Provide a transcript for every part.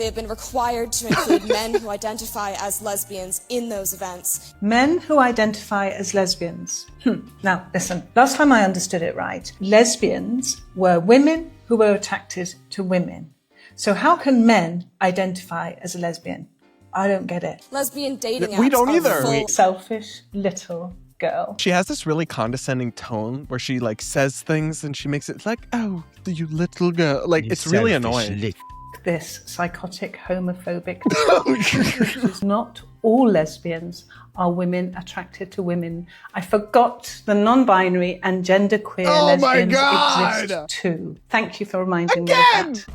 They have been required to include men who identify as lesbians in those events. Men who identify as lesbians. Now, listen, last time I understood it right, lesbians were women who were attracted to women. So how can men identify as a lesbian? I don't get it. Lesbian dating apps We don't are either. full- Selfish little girl. She has this really condescending tone where she like says things and she makes it like, oh, you little girl. Like, it's really annoying. This psychotic, homophobic. Not all lesbians are women attracted to women. I forgot the non-binary and genderqueer Oh my lesbians God! exist too. Thank you for reminding me Again! of that.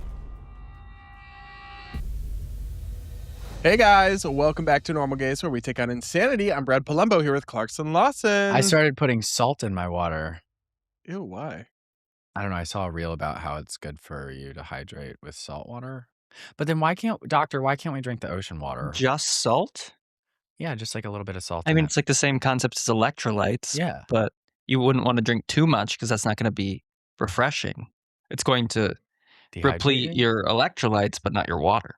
Hey guys, welcome back to Normal Gaze, where we take on insanity. I'm Brad Polumbo here with Clarkson Lawson. I started putting salt in my water. Ew, why? I don't know. I saw a reel about how it's good for you to hydrate with salt water. But then why can't we drink the ocean water? Just salt? Yeah, just like a little bit of salt. I in mean, it. it's like the same concept as electrolytes. Yeah. But you wouldn't want to drink too much because that's not going to be refreshing. It's going to replete Dehydrating? your electrolytes, but not your water.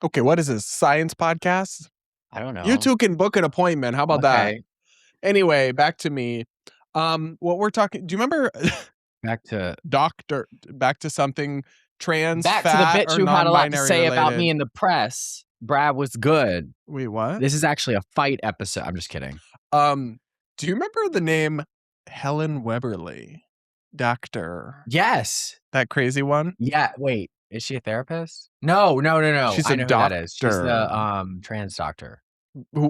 Okay, what is this? Science podcast? I don't know. You two can book an appointment. How about that? Okay. Anyway, back to me. What we're talking, do you remember Back to something trans, back to the fat, bitch or who had a lot to non-binary say about related? me in the press. Brad was good. Wait, what? This is actually a fight episode. I'm just kidding. Do you remember the name Helen Webberley? Doctor. Yes. That crazy one? Yeah. Wait. Is she a therapist? No. She's I a know who that is. She's doctor. the trans doctor.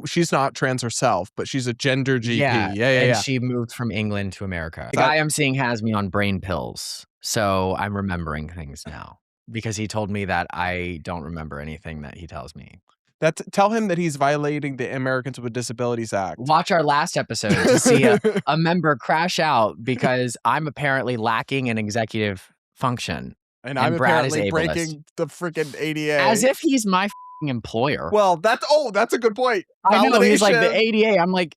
She's not trans herself, but she's a gender GP. And Yeah. she moved from England to America. The guy I'm seeing has me on brain pills. So I'm remembering things now because he told me that I don't remember anything that he tells me. Tell him that he's violating the Americans with Disabilities Act. Watch our last episode to see a member crash out because I'm apparently lacking in executive function. And I'm Brad is apparently ableist. breaking the freaking ADA. As if he's my employer. Well, that's a good point. I know, he's like the Validation. ADA. I'm like,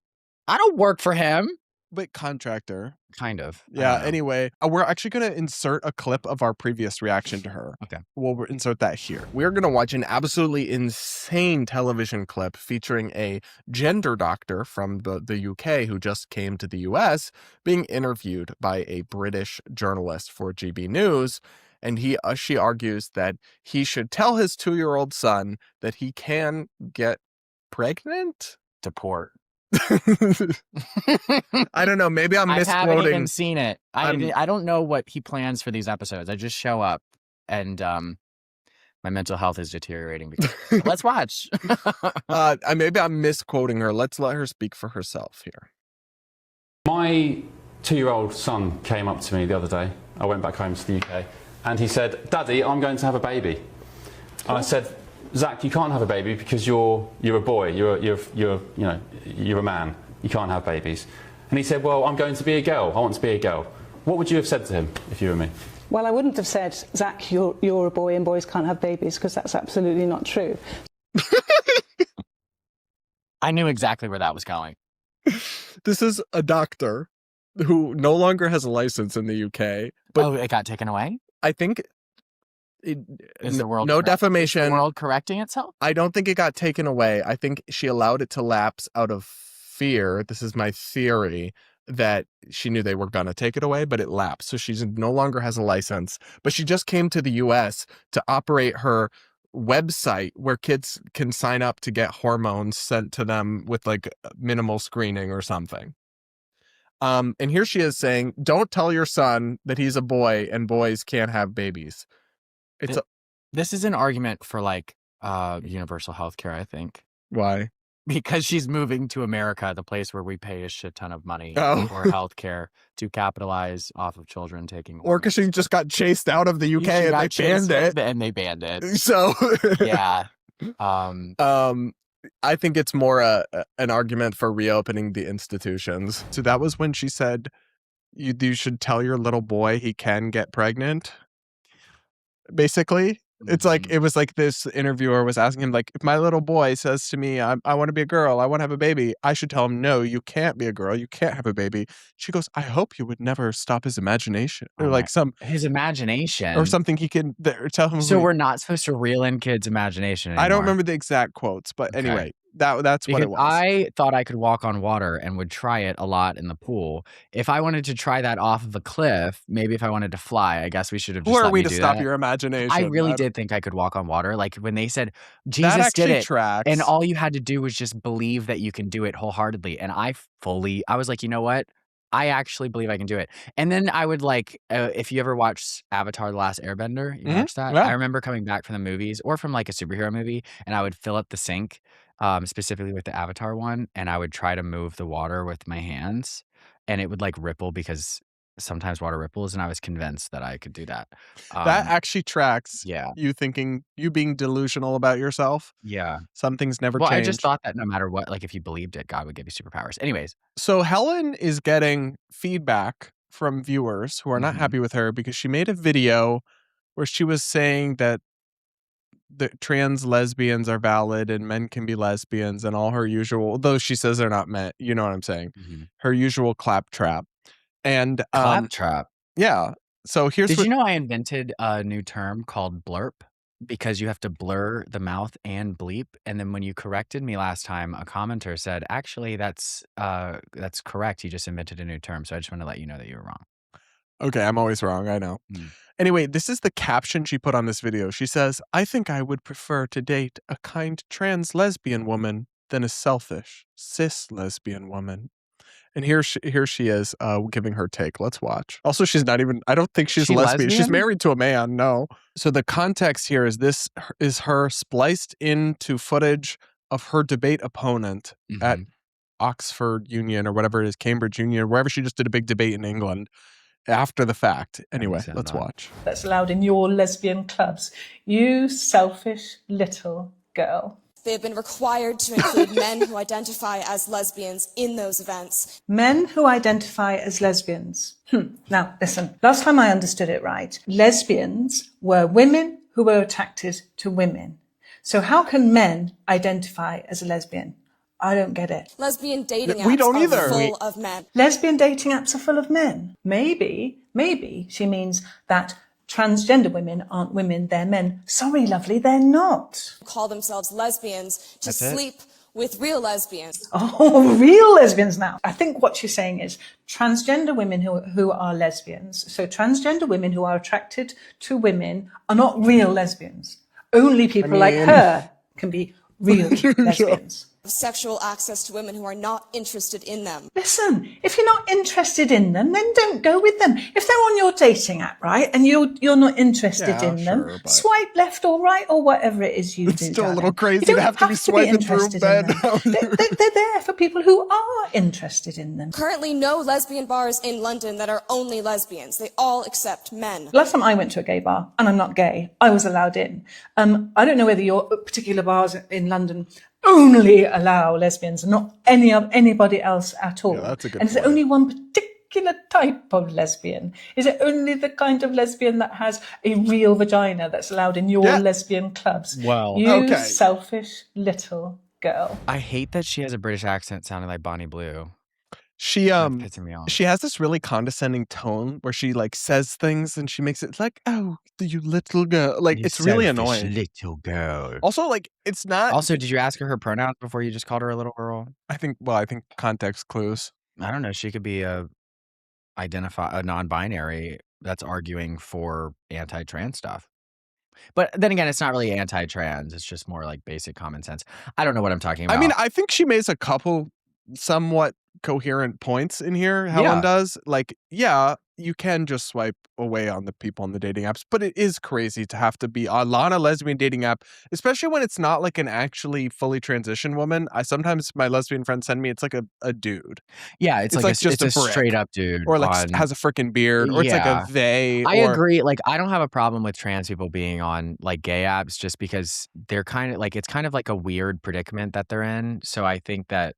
I don't work for him. But contractor. Kind of. I Yeah, don't know. anyway, we're actually going to insert a clip of our previous reaction to her. Okay. We'll insert that here. We're going to watch an absolutely insane television clip featuring a gender doctor from the UK who just came to the US being interviewed by a British journalist for GB News. And she argues that he should tell his 2-year-old son that he can get pregnant. Deport. I don't know. Maybe I'm I haven't misquoting. even seen it. I don't know what he plans for these episodes. I just show up and my mental health is deteriorating. Because, let's watch. Maybe I'm misquoting her. Let's let her speak for herself here. My 2-year-old son came up to me the other day. I went back home to the UK, and he said, "Daddy, I'm going to have a baby." And I said, "Zach, you can't have a baby because you're a boy. You're a man. You can't have babies." And he said, "Well, I'm going to be a girl. I want to be a girl." What would you have said to him if you were me? Well, I wouldn't have said, Zach, you're a boy and boys can't have babies, because that's absolutely not true. I knew exactly where that was going. This is a doctor who no longer has a license in the UK. But it got taken away? I think Is the world no Is the defamation. world correcting itself? I don't think it got taken away. I think she allowed it to lapse out of fear. This is my theory, that she knew they were going to take it away, but it lapsed. So she no longer has a license. But she just came to the US to operate her website where kids can sign up to get hormones sent to them with like minimal screening or something. And here she is saying, don't tell your son that he's a boy and boys can't have babies. This is an argument for like universal health care, I think. Why? Because she's moving to America, the place where we pay a shit ton of money Oh. for health care to capitalize off of children taking Or because she just got chased out of the UK and they banned it. And they banned it. So Yeah. I think it's more an argument for reopening the institutions. So that was when she said you should tell your little boy he can get pregnant. Basically, It's like, it was like this interviewer was asking him, like, if my little boy says to me, I want to be a girl, I want to have a baby, I should tell him, no, you can't be a girl, you can't have a baby. She goes, I hope you would never stop his imagination. Or like his imagination. Or something he can tell him. So we're not supposed to reel in kids' imagination anymore. I don't remember the exact quotes, but anyway, that's what it was. I thought I could walk on water and would try it a lot in the pool. If I wanted to try that off of a cliff, maybe if I wanted to fly, I guess we should have just Who are let we me to do stop that. your imagination? I really did think I could walk on water. Like when they said That Jesus did actually it, tracks. and all you had to do was just believe that you can do it wholeheartedly. And I was like, you know what? I actually believe I can do it. And then I would like, if you ever watched Avatar: The Last Airbender, you watched that? Yeah. I remember coming back from the movies or from like a superhero movie, and I would fill up the sink, specifically with the Avatar one, and I would try to move the water with my hands, and it would like ripple because sometimes water ripples, and I was convinced that I could do that. That actually tracks. Yeah. You being delusional about yourself. Yeah. Some things never Well, change. I just thought that no matter what, like if you believed it, God would give you superpowers. Anyways. So Helen is getting feedback from viewers who are not happy with her because she made a video where she was saying that the trans lesbians are valid and men can be lesbians and all her usual, though she says they're not men, you know what I'm saying? Her usual claptrap. And Claptrap. Yeah. So here's Did you know I invented a new term called blurp? Because you have to blur the mouth and bleep. And then when you corrected me last time, a commenter said, actually, that's correct. You just invented a new term. So I just want to let you know that you were wrong. Okay, I'm always wrong. I know. Anyway, this is the caption she put on this video. She says, I think I would prefer to date a kind trans lesbian woman than a selfish cis lesbian woman. And here she is giving her take. Let's watch. Also, she's not even, I don't think she's lesbian. She's married to a man. No. So the context here is this is her spliced into footage of her debate opponent at Oxford Union or whatever it is, Cambridge Union, wherever she just did a big debate in England after the fact. Anyway, let's watch. That's allowed in your lesbian clubs. You selfish little girl. They have been required to include men who identify as lesbians in those events. Men who identify as lesbians. Now, listen, last time I understood it right, lesbians were women who were attracted to women. So how can men identify as a lesbian? I don't get it. Lesbian dating We apps don't are either. full of men. Lesbian dating apps are full of men. Maybe she means that transgender women aren't women, they're men. Sorry, lovely, they're not. Call themselves lesbians to sleep with real lesbians. Oh, real lesbians now. I think what she's saying is transgender women who are lesbians. So transgender women who are attracted to women are not real lesbians. Only people like her can be real lesbians. Sexual access to women who are not interested in them. Listen, if you're not interested in them, then don't go with them. If they're on your dating app, right, and you're not interested in them, swipe left or right or whatever it is you do. It's still darling. a little crazy You don't to have to be swiping through interested in men. them. They're there for people who are interested in them. Currently, no lesbian bars in London that are only lesbians. They all accept men. Last time I went to a gay bar, and I'm not gay, I was allowed in. I don't know whether your particular bars in London only allow lesbians and not anybody else at all. Yeah, that's a good and is it point. only one particular type of lesbian? Is it only the kind of lesbian that has a real vagina that's allowed in your lesbian clubs? Well, you selfish little girl. I hate that she has a British accent sounding like Bonnie Blue. She That's pissing me off. she has this really condescending tone where she like says things and she makes it like, oh, you little girl. Like it's really annoying. Little girl. Also, like it's not. Also, did you ask her pronouns before you just called her a little girl? I think context clues. I don't know. She could be a non-binary that's arguing for anti-trans stuff. But then again, it's not really anti-trans. It's just more like basic common sense. I don't know what I'm talking about. I mean, I think she makes a couple somewhat coherent points in here. Helen does. Like, yeah, you can just swipe away on the people on the dating apps, but it is crazy to have to be on a lesbian dating app, especially when it's not like an actually fully transitioned woman. Sometimes my lesbian friends send me, it's like a dude. Yeah, it's like just a straight up dude. Or like has a freaking beard, or it's like a they. I agree. Like, I don't have a problem with trans people being on like gay apps just because they're kind of like, it's kind of like a weird predicament that they're in. So I think that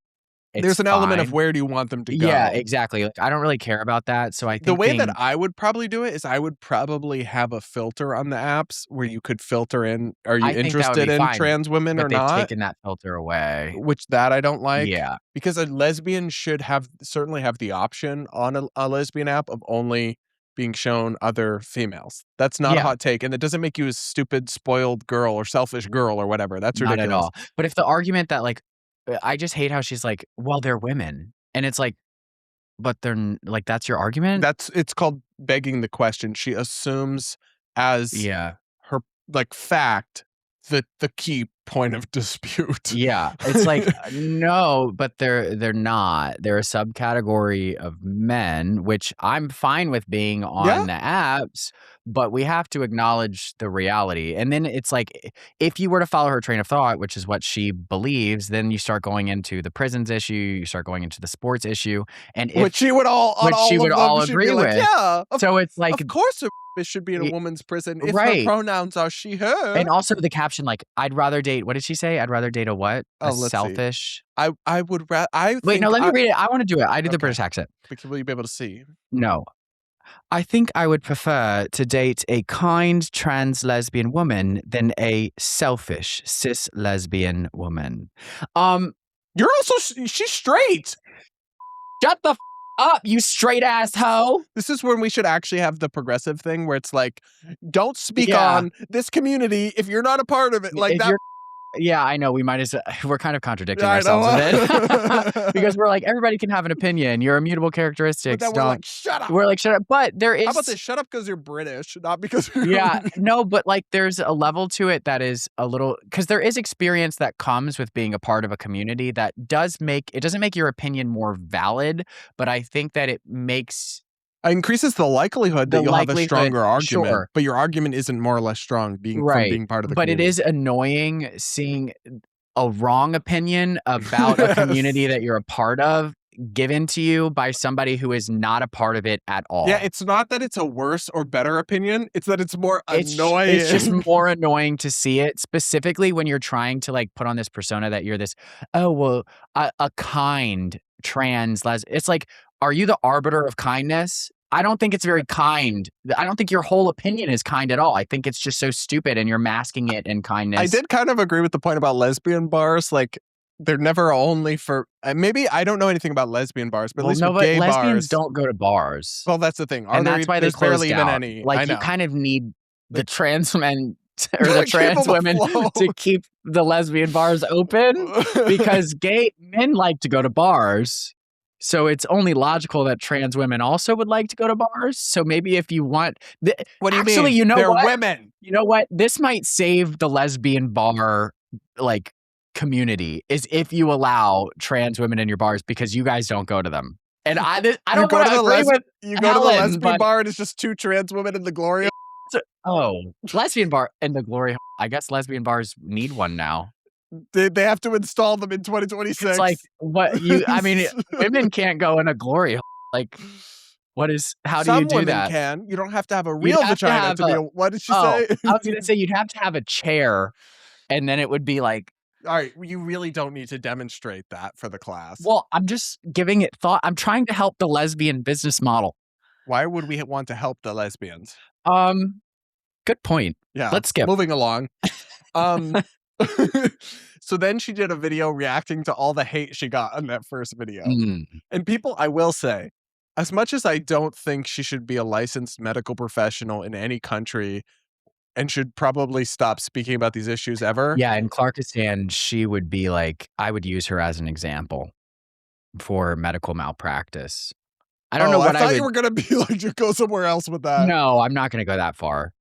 it's There's an element of fine. where do you want them to go. Yeah, exactly. Like, I don't really care about that. So I think the way that I would probably do it is I would probably have a filter on the apps where you could filter in, are you I think that would interested be in fine, trans women but or they've not? taken that filter away. Which that I don't like. Yeah. Because a lesbian should certainly have the option on a lesbian app of only being shown other females. That's not a hot take. And it doesn't make you a stupid, spoiled girl or selfish girl or whatever. That's ridiculous. Not at all. But if the argument that like, I just hate how she's like, well, they're women. And it's like, but they're like, that's your argument? It's called begging the question. She assumes as her like fact the key point of dispute. Yeah. It's like, no, but they're not. They're a subcategory of men, which I'm fine with being on the apps, but we have to acknowledge the reality. And then it's like, if you were to follow her train of thought, which is what she believes, then you start going into the prisons issue, you start going into the sports issue, and which she would all agree with. Yeah. So it's like, of course it should be in a woman's prison if right. her pronouns are she, her. And also the caption, like, I'd rather date, what did she say? I'd rather date a what? A let's selfish. See. I would rather. Wait, no, let me read it. I want to do it. I do the British accent. Because will you be able to see? No. I think I would prefer to date a kind trans lesbian woman than a selfish cis lesbian woman. You're also she's straight. Shut the up, you straight ass hoe. This is when we should actually have the progressive thing where it's like, don't speak on this community if you're not a part of it. Like that. Yeah, I know. We're kind of contradicting ourselves a bit because we're like, everybody can have an opinion. Your immutable characteristics. But then we're like, shut up. We're like, shut up. But there is. How about this? Shut up because you're British, not because you're. Yeah, no, but like there's a level to it that is a little, because there is experience that comes with being a part of a community that doesn't make your opinion more valid, but I think that it increases the likelihood that you'll have a stronger argument. Sure. But your argument isn't more or less strong from being part of the community. But it is annoying seeing a wrong opinion about a community that you're a part of given to you by somebody who is not a part of it at all. Yeah, it's not that it's a worse or better opinion. It's that it's more annoying. It's just more annoying to see it, specifically when you're trying to like put on this persona that you're this, a kind trans lesbian. It's like, are you the arbiter of kindness? I don't think it's very kind. I don't think your whole opinion is kind at all. I think it's just so stupid and you're masking it in kindness. I did kind of agree with the point about lesbian bars. Like, they're never only for, maybe I don't know anything about lesbian bars, but at least with gay bars. Lesbians don't go to bars. Well, that's the thing. And that's why there's barely even any. Like, you kind of need the trans men or the trans women to keep the lesbian bars open because gay men like to go to bars. So it's only logical that trans women also would like to go to bars. So maybe if you want, what do you mean? You know they're what? Women. You know what? This might save the lesbian bar like community is if you allow trans women in your bars because you guys don't go to them. And I don't want to agree with you go to the lesbian bar and it's just two trans women in the glory. Lesbian bar in the glory. I guess lesbian bars need one now. They have to install them in 2026. It's like what you. I mean, women can't go in a glory. Like, how do you do that? Some women can. You don't have to have a real vagina to be. What did she say? I was going to say you'd have to have a chair, and then it would be like. All right, you really don't need to demonstrate that for the class. Well, I'm just giving it thought. I'm trying to help the lesbian business model. Why would we want to help the lesbians? Good point. Yeah, let's skip. Moving along. So then she did a video reacting to all the hate she got on that first video. And people, I will say, as much as I don't think she should be a licensed medical professional in any country and should probably stop speaking about these issues ever. Yeah, in Clarkistan, she would be like, I would use her as an example for medical malpractice. I don't know what I thought you were going to be like, you go somewhere else with that. No, I'm not going to go that far.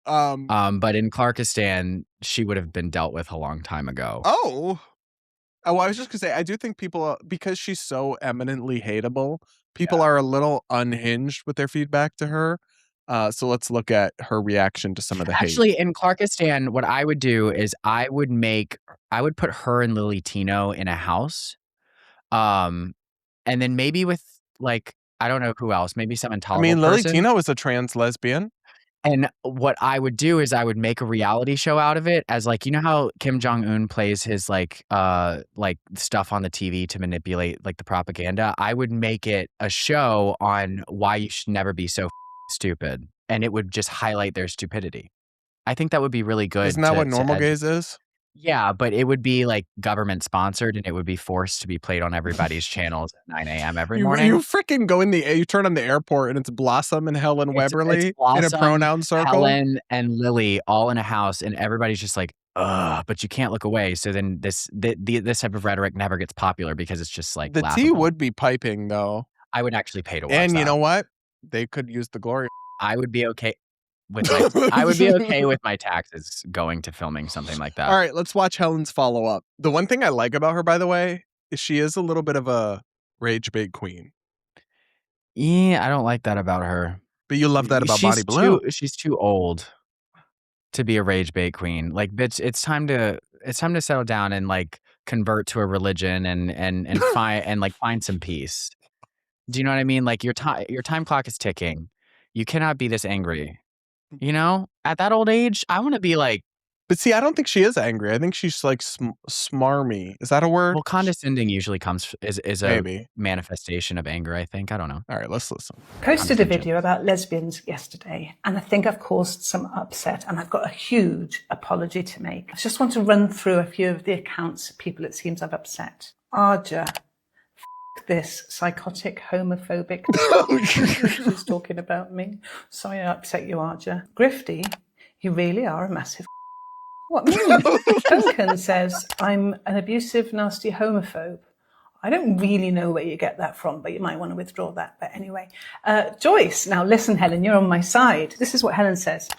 But in Clarkistan, she would have been dealt with a long time ago. Oh, I was just gonna say, I do think people, because she's so eminently hateable, people are a little unhinged with their feedback to her. So let's look at her reaction to some of the hate. Actually, in Clarkistan, what I would do is I would put her and Lily Tino in a house, and then maybe with like I don't know who else, maybe some intolerable. I mean, Lily person. Tino is a trans lesbian. And what I would do is I would make a reality show out of it as like, you know how Kim Jong-un plays his like stuff on the TV to manipulate like the propaganda? I would make it a show on why you should never be so stupid. And it would just highlight their stupidity. I think that would be really good. Isn't that what Normal Gaze is? Yeah, but it would be like government sponsored and it would be forced to be played on everybody's channels at 9 a.m. every morning. You freaking go you turn on the airport and it's Blossom and Helen Webberley in a pronoun circle. Helen and Lily all in a house and everybody's just like, ugh, but you can't look away. So then this type of rhetoric never gets popular because it's just like the laughable. tea would be piping though. I would actually pay to watch and that. You know what? They could use the glory. I would be okay. I would be okay with my taxes going to filming something like that. All right, let's watch Helen's follow-up. The one thing I like about her, by the way, is she is a little bit of a rage bait queen. Yeah, I don't like that about her. But you love that about Body Blue. She's too old to be a rage bait queen. Like, bitch, it's time to settle down and like convert to a religion and find some peace. Do you know what I mean? Like your time clock is ticking. You cannot be this angry. You know, at that old age, I want to be like. But see, I don't think she is angry. I think she's like smarmy. Is that a word? Well, condescending usually is a Maybe. manifestation of anger, I think. I don't know. All right, let's listen. Posted a video about lesbians yesterday, and I think I've caused some upset, and I've got a huge apology to make. I just want to run through a few of the accounts of people it seems I've upset. Arja. This psychotic, homophobic who's talking about me. Sorry I upset you, Arja. Grifty, you really are a massive What me? Duncan says, I'm an abusive, nasty homophobe. I don't really know where you get that from, but you might want to withdraw that. But anyway, Joyce, now listen, Helen, you're on my side. This is what Helen says.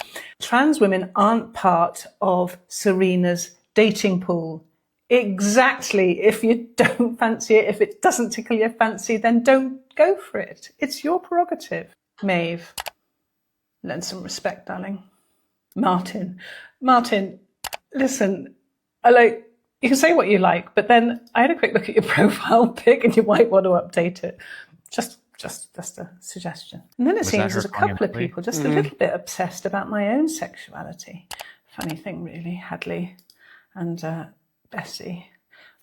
Trans women aren't part of Serena's dating pool. Exactly. If you don't fancy it, if it doesn't tickle your fancy, then don't go for it. It's your prerogative. Maeve, lend some respect, darling. Martin, listen, you can say what you like, but then I had a quick look at your profile pic and you might want to update it. Just a suggestion. And then it seems there's a couple of people just a little bit obsessed about my own sexuality. Funny thing, really, Hadley and Bessie.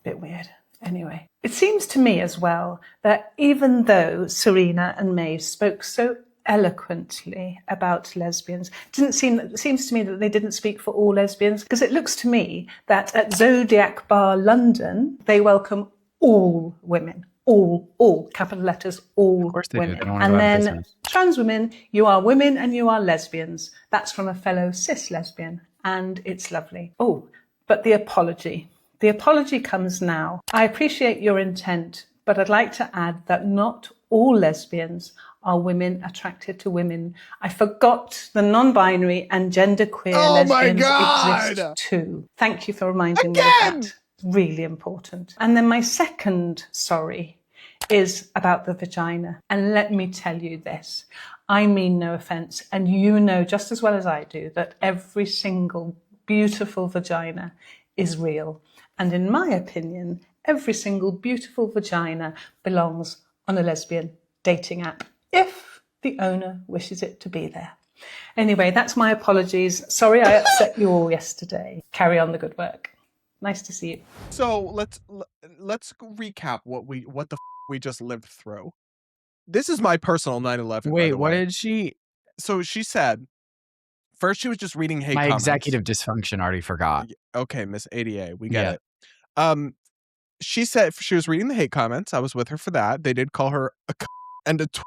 A bit weird. Anyway, it seems to me as well that even though Serena and Maeve spoke so eloquently about lesbians, it seems to me that they didn't speak for all lesbians, because it looks to me that at Zodiac Bar London, they welcome all women. All, capital letters, all women. And then trans women, you are women and you are lesbians. That's from a fellow cis lesbian, and it's lovely. Oh, but the apology. The apology comes now. I appreciate your intent, but I'd like to add that not all lesbians are women attracted to women. I forgot the non-binary and genderqueer lesbians exist too. Thank you for reminding me of that. Really important. And then my second sorry is about the vagina. And let me tell you this. I mean no offense. And you know just as well as I do that every single beautiful vagina is real. And in my opinion, every single beautiful vagina belongs on a lesbian dating app, if the owner wishes it to be there. Anyway, that's my apologies. Sorry I upset you all yesterday. Carry on the good work. Nice to see you. So let's recap what we just lived through. This is my personal 9/11. Wait, what did she? So she said, first she was just reading hate comments. My executive dysfunction already forgot. Okay, Miss ADA, we get it. She said she was reading the hate comments. I was with her for that. They did call her a and a twit,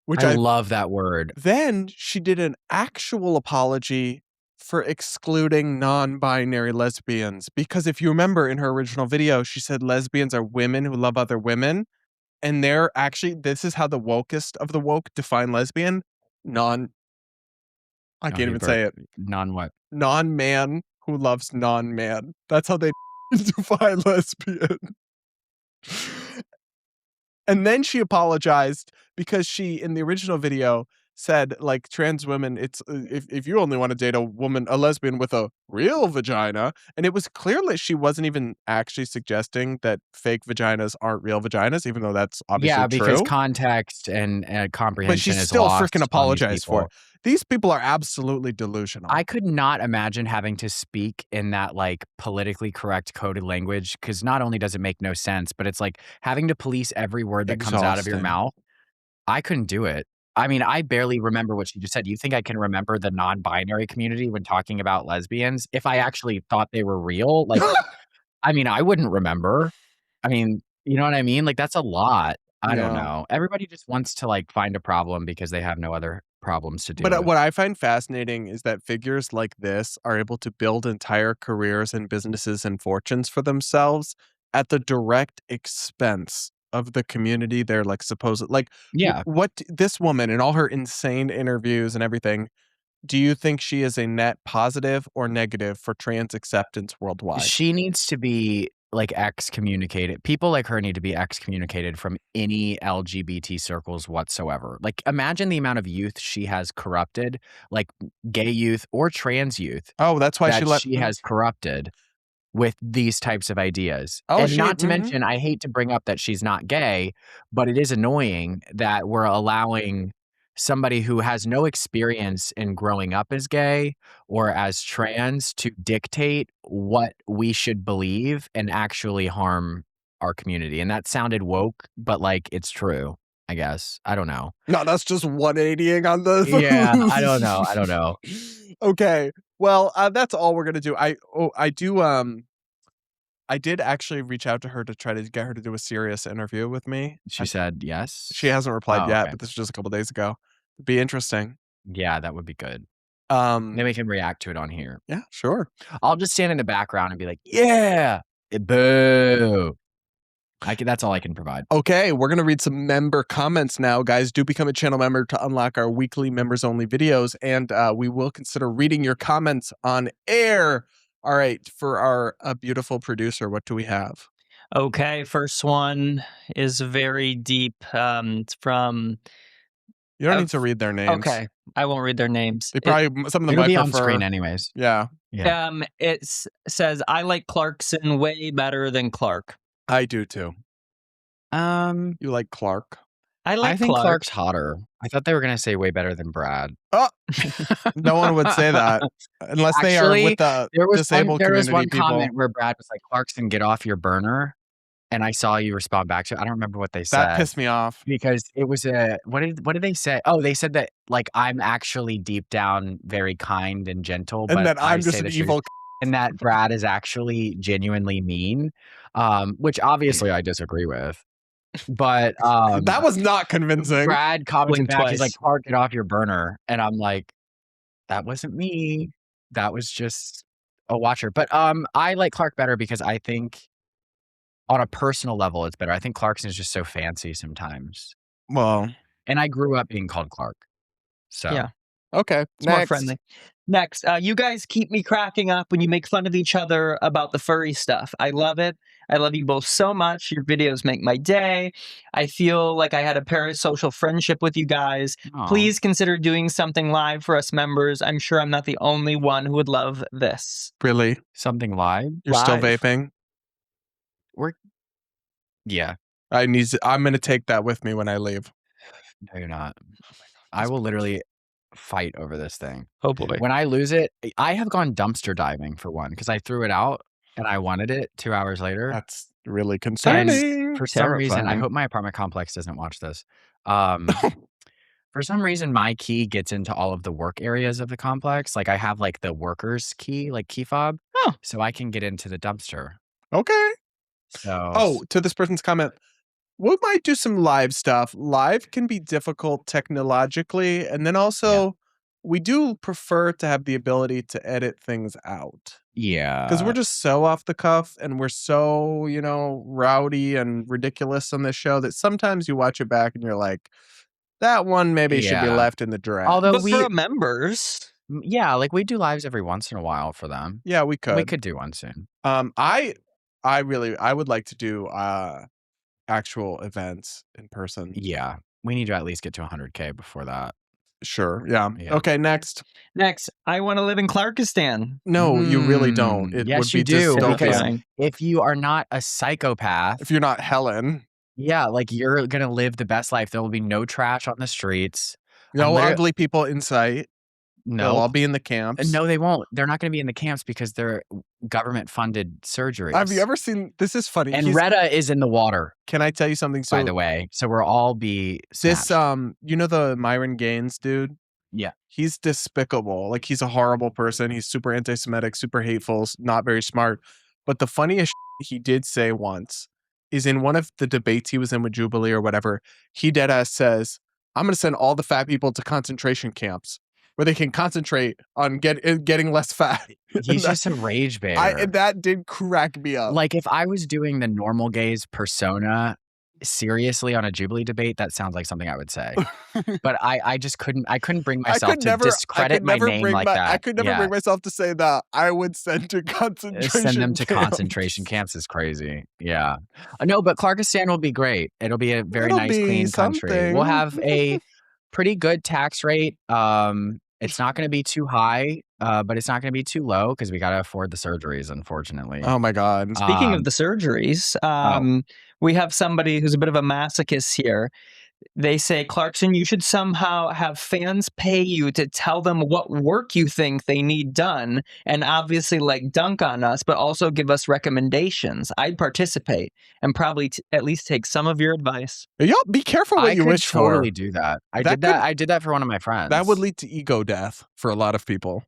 which I love that word. Then she did an actual apology for excluding non-binary lesbians, because if you remember in her original video, she said lesbians are women who love other women, and they're actually, this is how the wokest of the woke define lesbian: I can't even say it. Non-what? Non-man who loves non-man. That's how they define lesbian. And then she apologized because she, in the original video, said like trans women, it's if you only want to date a lesbian with a real vagina, and it was clear that she wasn't even actually suggesting that fake vaginas aren't real vaginas, even though that's obviously because true. context and But comprehension she is still lost freaking on these apologized for people. it. These people are absolutely delusional. I could not imagine having to speak in that like politically correct coded language, because not only does it make no sense, but it's like having to police every word that comes out of your Exhausting. mouth. I couldn't do it. I mean, I barely remember what she just said. You think I can remember the non-binary community when talking about lesbians? If I actually thought they were real, like, I mean, I wouldn't remember. I mean, you know what I mean? Like, that's a lot. I don't Yeah. know. Everybody just wants to like find a problem because they have no other problems to do But with. what I find fascinating is that figures like this are able to build entire careers and businesses and fortunes for themselves at the direct expense of the community they're like supposed like Yeah. what this woman and all her insane interviews and everything, do you think she is a net positive or negative for trans acceptance worldwide? She needs to be like excommunicated. People like her need to be excommunicated from any LGBT circles whatsoever. Like, imagine the amount of youth she has corrupted, like gay youth or trans youth, Oh, that's why that she let she has corrupted with these types of ideas. Oh, And she not to mhm. mention, I hate to bring up that she's not gay, but it is annoying that we're allowing somebody who has no experience in growing up as gay or as trans to dictate what we should believe and actually harm our community. And that sounded woke, but like it's true, I guess. I don't know. No, that's just 180ing on the Yeah, I don't know. I don't know. Okay. Well, that's all we're gonna do. I did actually reach out to her to try to get her to do a serious interview with me. She said yes. She hasn't replied Oh, yet, okay. but this was just a couple days ago. It'd be interesting. Yeah, that would be good. Then we can react to it on here. Yeah, sure. I'll just stand in the background and be like, yeah, boo. That's all I can provide. Okay, we're gonna read some member comments now, guys. Do become a channel member to unlock our weekly members only videos, and we will consider reading your comments on air. All right, for our beautiful producer, what do we have? Okay, first one is very deep. It's from. You don't need to read their names. Okay, I won't read their names. They probably some of them It'll might be prefer. on screen anyways. Yeah. It says, I like Clarkson way better than Clark. I do too. You like Clark? I think Clark. Clark's hotter. I thought they were gonna say way better than Brad. Oh, no one would say that unless they are with the disabled there was community one people. comment where Brad was like, Clarkson, get off your burner. And I saw you respond back to it. I don't remember what they said. That pissed me off. Because it was what did they say? Oh, they said that like I'm actually deep down very kind and gentle, And but that I'm I just say an the truth. evil And that Brad is actually genuinely mean, which obviously I disagree with. But that was not convincing. Brad commented Blinked back, he's twice. like, Clark, get off your burner. And I'm like, that wasn't me. That was just a watcher. But I like Clark better because I think on a personal level, it's better. I think Clarkson is just so fancy sometimes. Well, and I grew up being called Clark. So Yeah. Okay. It's more friendly. Next, you guys keep me cracking up when you make fun of each other about the furry stuff. I love it. I love you both so much. Your videos make my day. I feel like I had a parasocial friendship with you guys. Aw. Please consider doing something live for us members. I'm sure I'm not the only one who would love this. Really? Something live? You're still Live. vaping? Yeah. I'm going to take that with me when I leave. No, you're not. I will literally fight over this thing. Oh boy. When I lose it, I have gone dumpster diving for one because I threw it out and I wanted it 2 hours later. That's really concerning. For some reason, I Terrifying. hope my apartment complex doesn't watch this. For some reason, my key gets into all of the work areas of the complex. Like I have like the worker's key, like key fob, so I can get into the dumpster. Okay. So Oh, to this person's comment, we might do some live stuff. Live can be difficult technologically, and then also we do prefer to have the ability to edit things out. yeah, Because we're just so off the cuff and we're so, rowdy and ridiculous on this show that sometimes you watch it back and you're like, that one maybe should be Yeah. left in the draft. Although But for members, yeah, like we do lives every once in a while for them. Yeah, we could. We could do one soon. I would like to do actual events in person. Yeah, we need to at least get to 100K before that. Sure. Yeah. Yeah. Okay. Next. Next, I want to live in Clarkistan. No, you really don't. It yes, would be you do. dystopian. Because Terrifying. if you are not a psychopath, If you're not Helen, yeah, like you're gonna live the best life. There will be no trash on the streets. no literally- ugly people in sight. They'll all No, be in the camps. no, they won't. They're not going to be in the camps because they're government-funded surgeries. Have you ever seen? This is funny. And Retta is in the water, Can I tell you something? by the way. So we'll all be this snatched. you know the Myron Gaines dude? Yeah. He's despicable. Like he's a horrible person. He's super anti-Semitic, super hateful, not very smart. But the funniest he did say once is in one of the debates he was in with Jubilee or whatever. He deadass says, "I'm going to send all the fat people to concentration camps where they can concentrate on getting less fat." He's just a rage bear. That did crack me up. Like if I was doing the normal gays persona seriously on a Jubilee debate, that sounds like something I would say. But I just couldn't bring myself to discredit my name like that. I could never bring myself to say that. I would send to concentration Send them to camps. concentration camps is crazy. Yeah. No, but Clarkistan will be great. It'll be a very It'll nice, be clean country. something. We'll have a pretty good tax rate. It's not going to be too high, but it's not going to be too low because we got to afford the surgeries, unfortunately. Oh my God. Speaking of the surgeries, we have somebody who's a bit of a masochist here. They say, Clarkson, you should somehow have fans pay you to tell them what work you think they need done, and obviously like dunk on us, but also give us recommendations. I'd participate and probably at least take some of your advice. Y'all be careful what you wish for. I could totally do that. I did that for one of my friends. That would lead to ego death for a lot of people.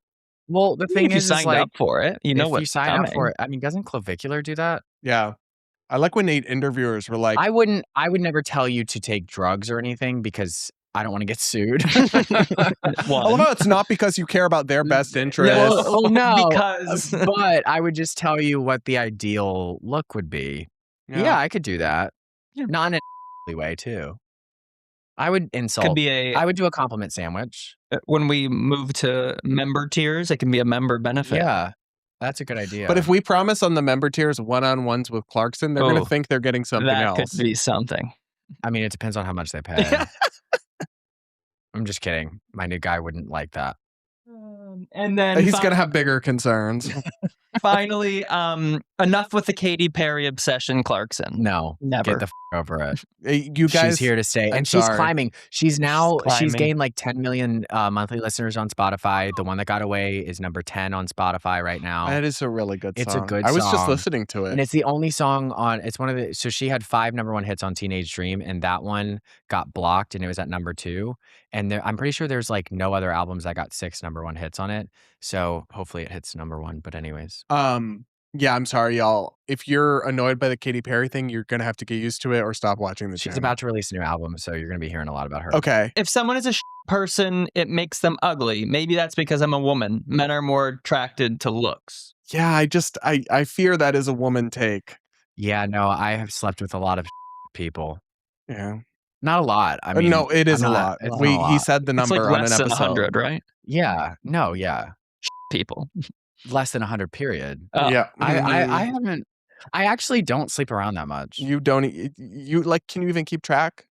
Well, the thing If you is, signed like, up for it, you know if what you sign up for it. I mean, doesn't Clavicular do that? Yeah. I like when interviewers were like, I would never tell you to take drugs or anything because I don't want to get sued. although it's not because you care about their best interest. Well, no, because but I would just tell you what the ideal look would be. Yeah, I could do that. Yeah. Not in a way too. I would insult. could be I would do a compliment sandwich. when we move to member tiers, it can be a member benefit. Yeah, that's a good idea. But if we promise on the member tiers one-on-ones with Clarkson, they're going to Oh, think they're getting something that else. could be something. I mean, it depends on how much they pay. I'm just kidding. My new guy wouldn't like that. And then He's going to have bigger concerns. finally, enough with the Katy Perry obsession, Clarkson. No, Never. get the over it. You guys, She's here to stay, I'm and she's sorry. climbing. She's climbing. gained like 10 million monthly listeners on Spotify. The One That Got Away is number 10 on Spotify right now. That is a really good song. It's a good I was just song. listening to it. And it's the only song on. It's one of the. So she had 5 #1 hits on Teenage Dream, and that one got blocked, and it was at number 2. And I'm pretty sure there's like no other albums that got 6 #1 hits on it. So hopefully it hits number 1. But anyways, Yeah, I'm sorry, y'all. If you're annoyed by the Katy Perry thing, you're going to have to get used to it or stop watching the she's channel. about to release a new album, so you're going to be hearing a lot about her. Okay. If someone is a person, it makes them ugly. Maybe that's because I'm a woman. Men are more attracted to looks. Yeah, I fear that is a woman take. Yeah, no, I have slept with a lot of people. Yeah. Not a lot. I mean, no, it is I'm a not- lot. it's not a He lot. said the It's like number on an less than episode. 100, right? Yeah. No. Yeah. People. Less than 100. Period. Oh. Yeah. I haven't. I actually don't sleep around that much. You don't you like can you even keep track?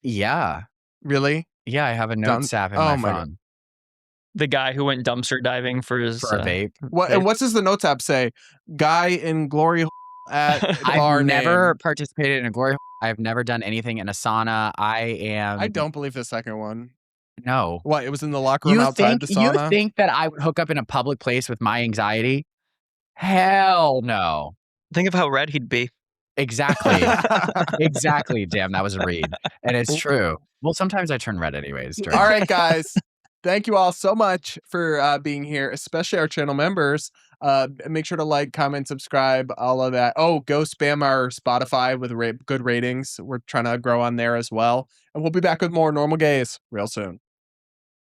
Yeah. Really? Yeah. I have a notes app in oh my my God. phone The guy who went dumpster diving for his for a vape. What and what does the notes app say? Guy in glory at bar I've never name. participated in a glory. I've never done anything in a sauna. I don't believe the second one. No. What? It was in the locker room outside the sauna? You think that I would hook up in a public place with my anxiety? Hell no. Think of how red he'd be. Exactly. Exactly. Damn, that was a read. And it's true. Well, sometimes I turn red anyways. All right, guys. Thank you all so much for being here, especially our channel members. Make sure to like, comment, subscribe, all of that. Oh, go spam our Spotify with good ratings. We're trying to grow on there as well. And we'll be back with more Normal Gays real soon.